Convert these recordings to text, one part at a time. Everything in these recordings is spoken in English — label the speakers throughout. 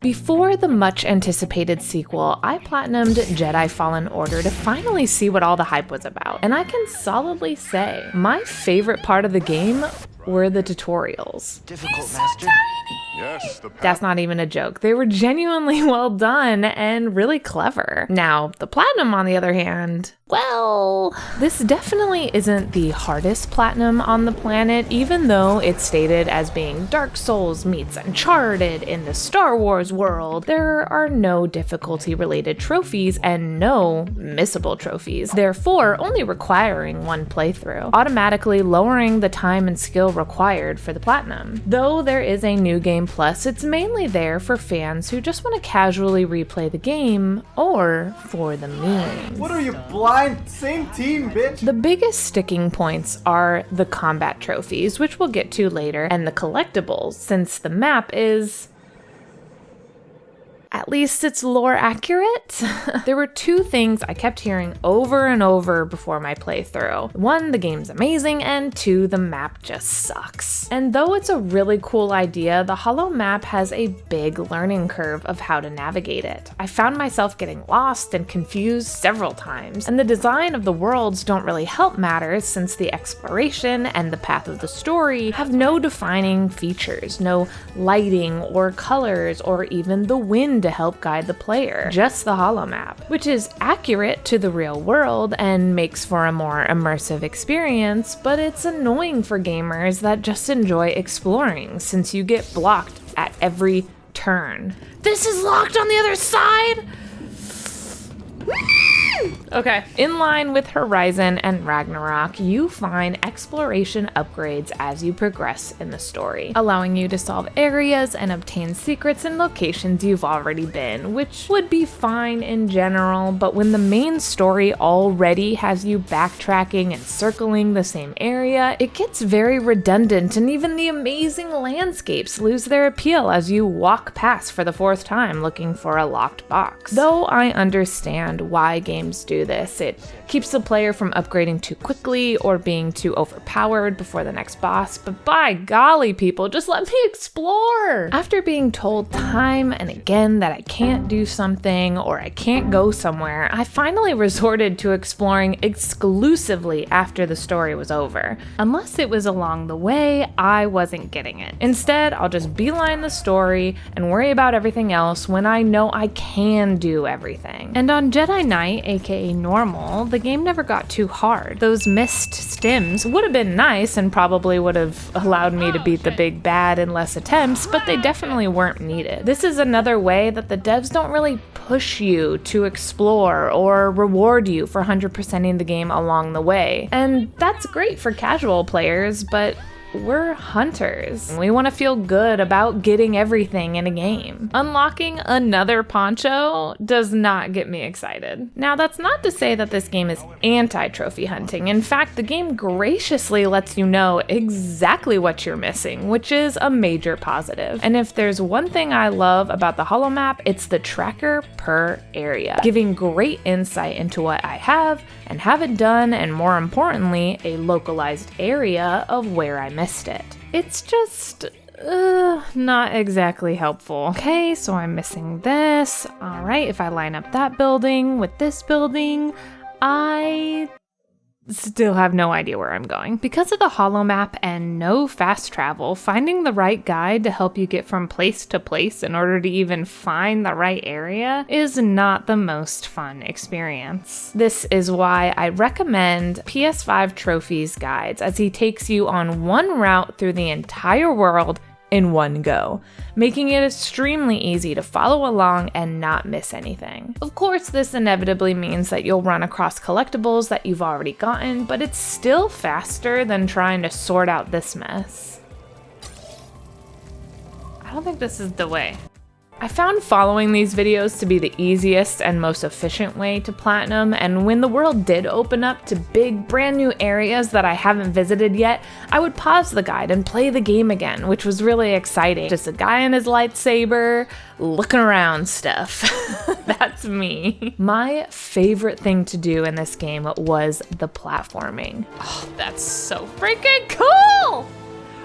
Speaker 1: Before the much anticipated sequel, I platinumed Jedi Fallen Order to finally see what all the hype was about. And I can solidly say, my favorite part of the game were the tutorials.
Speaker 2: Difficult, Master.
Speaker 3: Yes,
Speaker 1: That's not even a joke. They were genuinely well done and really clever. Now, the Platinum, on the other hand, well, this definitely isn't the hardest Platinum on the planet, even though it's stated as being Dark Souls meets Uncharted in the Star Wars world. There are no difficulty-related trophies and no missable trophies, therefore only requiring one playthrough, automatically lowering the time and skill required for the Platinum. Though there is a New Game Plus, it's mainly there for fans who just want to casually replay the game or for the memes.
Speaker 2: What are you, blind? Same team, bitch!
Speaker 1: The biggest sticking points are the combat trophies, which we'll get to later, and the collectibles, since the map is... at least it's lore accurate. There were two things I kept hearing over and over before my playthrough. One, the game's amazing, and two, the map just sucks. And though it's a really cool idea, the Hollow map has a big learning curve of how to navigate it. I found myself getting lost and confused several times, and the design of the worlds don't really help matters since the exploration and the path of the story have no defining features, no lighting or colors or even the wind to help guide the player, just the Hollow map, which is accurate to the real world and makes for a more immersive experience, but it's annoying for gamers that just enjoy exploring since you get blocked at every turn. This is locked on the other side? Okay. In line with Horizon and Ragnarok, you find exploration upgrades as you progress in the story, allowing you to solve areas and obtain secrets in locations you've already been, which would be fine in general, but when the main story already has you backtracking and circling the same area, it gets very redundant, and even the amazing landscapes lose their appeal as you walk past for the fourth time looking for a locked box. Though I understand why games do this. It keeps the player from upgrading too quickly or being too overpowered before the next boss, but by golly, people, just let me explore! After being told time and again that I can't do something or I can't go somewhere, I finally resorted to exploring exclusively after the story was over. Unless it was along the way, I wasn't getting it. Instead, I'll just beeline the story and worry about everything else when I know I can do everything. And on Jedi Knight, aka normal, the game never got too hard. Those missed stims would have been nice and probably would have allowed me to beat the big bad in less attempts, but they definitely weren't needed. This is another way that the devs don't really push you to explore or reward you for 100%ing the game along the way. And that's great for casual players, but we're hunters. We want to feel good about getting everything in a game. Unlocking another poncho does not get me excited. Now, that's not to say that this game is anti-trophy hunting. In fact, the game graciously lets you know exactly what you're missing, which is a major positive. And if there's one thing I love about the Hollow map, it's the tracker per area, giving great insight into what I have and haven't done, and more importantly, a localized area of where I missed it. It's just not exactly helpful. Okay, so I'm missing this. All right, if I line up that building with this building, I still have no idea where I'm going. Because of the Hollow map and no fast travel, finding the right guide to help you get from place to place in order to even find the right area is not the most fun experience. This is why I recommend PS5 Trophies guides, as he takes you on one route through the entire world in one go, making it extremely easy to follow along and not miss anything. Of course, this inevitably means that you'll run across collectibles that you've already gotten, but it's still faster than trying to sort out this mess. I don't think this is the way. I found following these videos to be the easiest and most efficient way to platinum, and when the world did open up to big brand new areas that I haven't visited yet, I would pause the guide and play the game again, which was really exciting. Just a guy and his lightsaber, looking around stuff. That's me. My favorite thing to do in this game was the platforming. Oh, that's so freaking cool!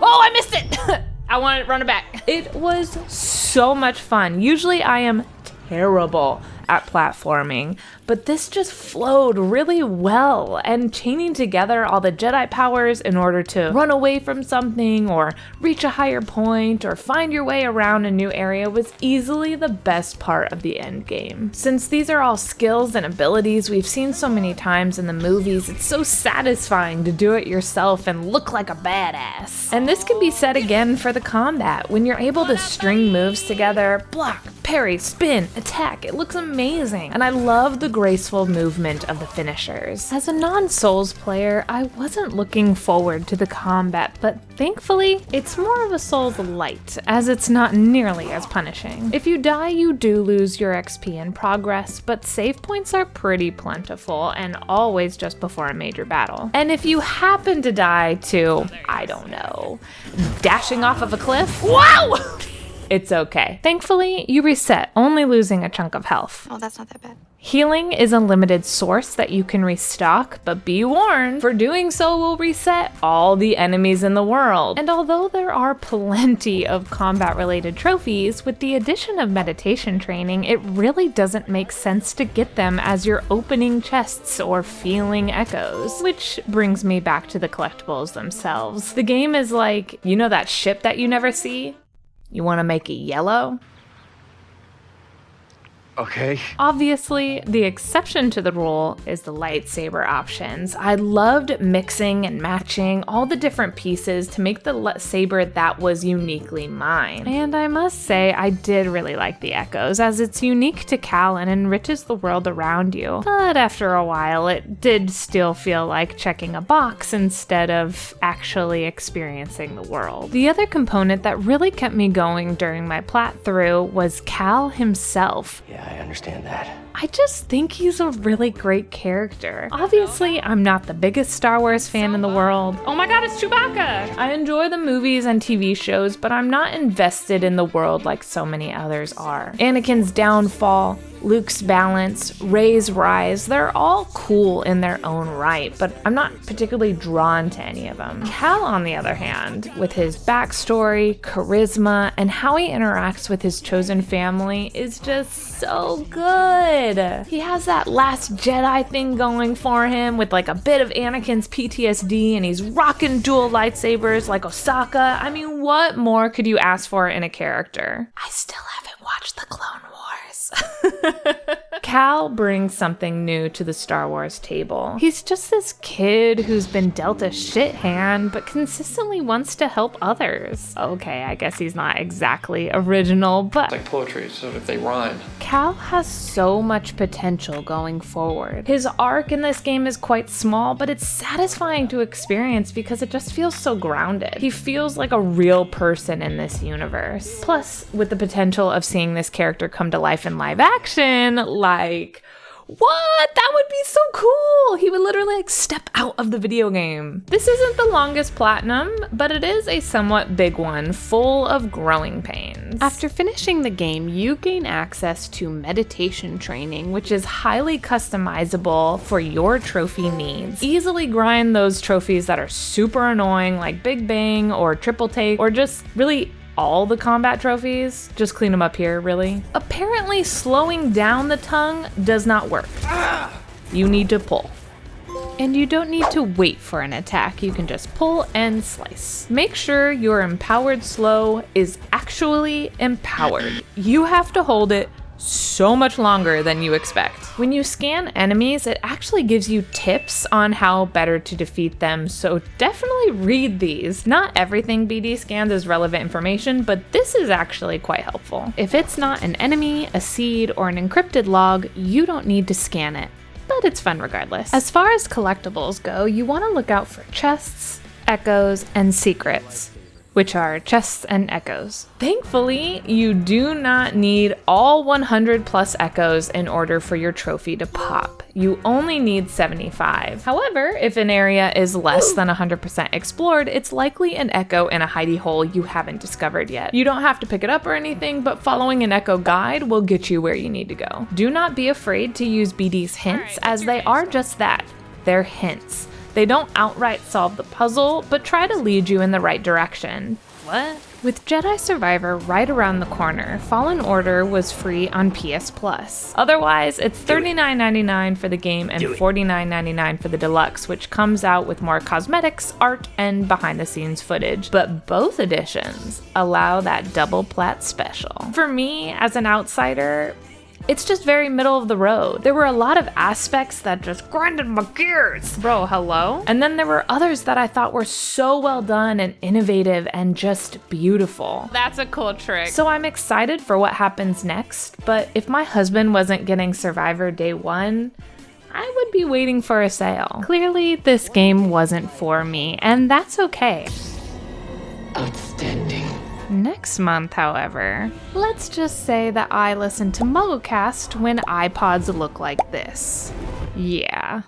Speaker 1: Oh, I missed it! I want to run it back. It was so much fun. Usually I am terrible at platforming, but this just flowed really well, and chaining together all the Jedi powers in order to run away from something or reach a higher point or find your way around a new area was easily the best part of the end game. Since these are all skills and abilities we've seen so many times in the movies, it's so satisfying to do it yourself and look like a badass. And this can be said again for the combat. When you're able to string moves together, block, parry, spin, attack, it looks amazing. And I love the graceful movement of the finishers. As a non-Souls player, I wasn't looking forward to the combat, but thankfully, it's more of a Souls light, as it's not nearly as punishing. If you die, you do lose your XP and progress, but save points are pretty plentiful and always just before a major battle. And if you happen to die to, I don't know, dashing off of a cliff, wow! It's okay. Thankfully, you reset, only losing a chunk of health.
Speaker 3: Oh, that's not that bad.
Speaker 1: Healing is a limited source that you can restock, but be warned, for doing so will reset all the enemies in the world. And although there are plenty of combat-related trophies, with the addition of meditation training, it really doesn't make sense to get them as you're opening chests or feeling echoes. Which brings me back to the collectibles themselves. The game is like, you know that ship that you never see? You want to make it yellow?
Speaker 2: Okay.
Speaker 1: Obviously, the exception to the rule is the lightsaber options. I loved mixing and matching all the different pieces to make the saber that was uniquely mine. And I must say, I did really like the echoes, as it's unique to Cal and enriches the world around you. But after a while, it did still feel like checking a box instead of actually experiencing the world. The other component that really kept me going during my plat through was Cal himself.
Speaker 4: Yeah, I understand that.
Speaker 1: I just think he's a really great character. Obviously, I'm not the biggest Star Wars fan in the world. Oh my god, it's Chewbacca! I enjoy the movies and TV shows, but I'm not invested in the world like so many others are. Anakin's downfall, Luke's balance, Rey's rise, they're all cool in their own right, but I'm not particularly drawn to any of them. Cal, on the other hand, with his backstory, charisma, and how he interacts with his chosen family is just so good. He has that Last Jedi thing going for him with like a bit of Anakin's PTSD, and he's rocking dual lightsabers like Osaka. I mean, what more could you ask for in a character? I still haven't watched the Clone Wars. Cal brings something new to the Star Wars table. He's just this kid who's been dealt a shit hand, but consistently wants to help others. Okay, I guess he's not exactly original, but
Speaker 5: It's like poetry, so if they rhyme.
Speaker 1: Cal has so much potential going forward. His arc in this game is quite small, but it's satisfying to experience because it just feels so grounded. He feels like a real person in this universe. Plus, with the potential of seeing this character come to life in live action, like, what? That would be so cool! He would literally like step out of the video game. This isn't the longest platinum, but it is a somewhat big one, full of growing pains. After finishing the game, you gain access to meditation training, which is highly customizable for your trophy needs. Easily grind those trophies that are super annoying, like Big Bang or Triple Take, or just really all the combat trophies. Just clean them up here, really. Apparently, slowing down the tongue does not work. You need to pull. And you don't need to wait for an attack, you can just pull and slice. Make sure your empowered slow is actually empowered. You have to hold it so much longer than you expect. When you scan enemies, it actually gives you tips on how better to defeat them, so definitely read these. Not everything BD scans is relevant information, but this is actually quite helpful. If it's not an enemy, a seed, or an encrypted log, you don't need to scan it, but it's fun regardless. As far as collectibles go, you want to look out for chests, echoes, and secrets, which are chests and echoes. Thankfully, you do not need all 100 plus echoes in order for your trophy to pop. You only need 75. However, if an area is less than 100% explored, it's likely an echo in a hidey hole you haven't discovered yet. You don't have to pick it up or anything, but following an echo guide will get you where you need to go. Do not be afraid to use BD's hints, as they are just that. They're hints. They don't outright solve the puzzle, but try to lead you in the right direction. What? With Jedi Survivor right around the corner, Fallen Order was free on PS Plus. Otherwise, it's $39.99 for the game and $49.99 for the deluxe, which comes out with more cosmetics, art, and behind-the-scenes footage. But both editions allow that double plat special. For me, as an outsider, it's just very middle of the road. There were a lot of aspects that just grinded my gears. Bro, hello? And then there were others that I thought were so well done and innovative and just beautiful. That's a cool trick. So I'm excited for what happens next, but if my husband wasn't getting Survivor day one, I would be waiting for a sale. Clearly, this game wasn't for me, and that's okay.
Speaker 3: Outstanding.
Speaker 1: Next month, however, let's just say that I listen to MuggleCast when iPods look like this. Yeah.